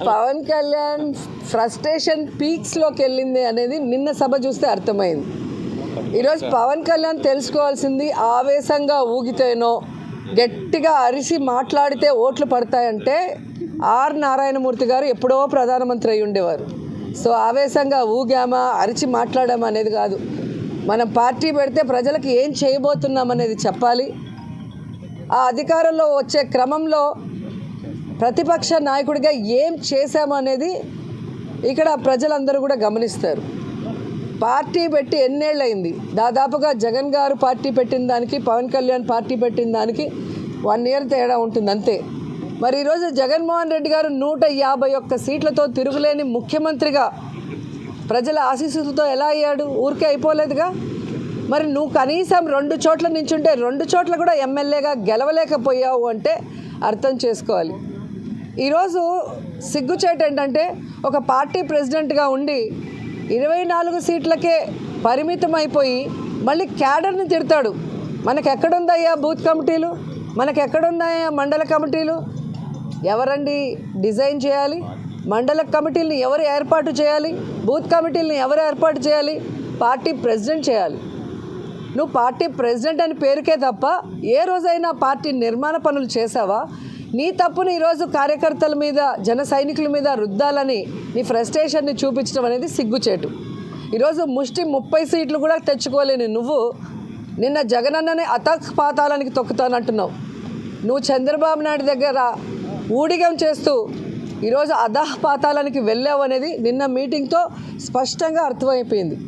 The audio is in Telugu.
పవన్ కళ్యాణ్ ఫ్రస్ట్రేషన్ పీక్స్లోకి వెళ్ళింది అనేది నిన్న సభ చూస్తే అర్థమైంది. ఈరోజు పవన్ కళ్యాణ్ తెలుసుకోవాల్సింది ఆవేశంగా ఊగితేనో గట్టిగా అరిసి మాట్లాడితే ఓట్లు పడతాయంటే ఆర్ నారాయణమూర్తి గారు ఎప్పుడో ప్రధానమంత్రి అయి ఉండేవారు. సో ఆవేశంగా ఊగామా అరిచి మాట్లాడామా అనేది కాదు, మనం పార్టీ పెడితే ప్రజలకు ఏం చేయబోతున్నాం అనేది చెప్పాలి. ఆ అధికారంలో వచ్చే క్రమంలో ప్రతిపక్ష నాయకుడిగా ఏం చేశాము అనేది ఇక్కడ ప్రజలందరూ కూడా గమనిస్తారు. పార్టీ పెట్టి ఎన్నేళ్ళయింది, దాదాపుగా జగన్ గారు పార్టీ పెట్టిన దానికి పవన్ కళ్యాణ్ పార్టీ పెట్టిన దానికి 1 year తేడా ఉంటుంది అంతే. మరి ఈరోజు జగన్మోహన్ రెడ్డి గారు 151 సీట్లతో తిరుగులేని ముఖ్యమంత్రిగా ప్రజల ఆశీస్సులతో ఎలా అయ్యాడు? ఊరికే అయిపోలేదుగా. మరి నువ్వు కనీసం 2 చోట్ల నించుంటే 2 చోట్ల కూడా ఎమ్మెల్యేగా గెలవలేకపోయావు అంటే అర్థం చేసుకోవాలి. ఈరోజు సిగ్గుచేటు ఏంటంటే ఒక పార్టీ ప్రెసిడెంట్గా ఉండి 24 సీట్లకే పరిమితం అయిపోయి మళ్ళీ క్యాడర్ని తిడతాడు. మనకెక్కడుందయ్యా బూత్ కమిటీలు, మనకెక్కడుందయ్యా మండల కమిటీలు? ఎవరండి డిజైన్ చేయాలి? మండల కమిటీలను ఎవరు ఏర్పాటు చేయాలి? బూత్ కమిటీలను ఎవరు ఏర్పాటు చేయాలి? పార్టీ ప్రెసిడెంట్ చేయాలి. నువ్వు పార్టీ ప్రెసిడెంట్ అని పేరుకే తప్ప ఏ రోజైనా పార్టీ నిర్మాణ పనులు చేసావా? నీ తప్పుని ఈరోజు కార్యకర్తల మీద జన సైనికుల మీద రుద్దాలని నీ ఫ్రస్ట్రేషన్ని చూపించడం అనేది సిగ్గుచేటు. ఈరోజు ముష్టి 30 సీట్లు కూడా తెచ్చుకోలేని నువ్వు నిన్న జగనన్నని అతపాతాలానికి తొక్కుతానంటున్నావు. నువ్వు చంద్రబాబు నాయుడు దగ్గర ఊడిగం చేస్తూ ఈరోజు అధపాతాలానికి వెళ్ళావు అనేది నిన్న మీటింగ్తో స్పష్టంగా అర్థమైపోయింది.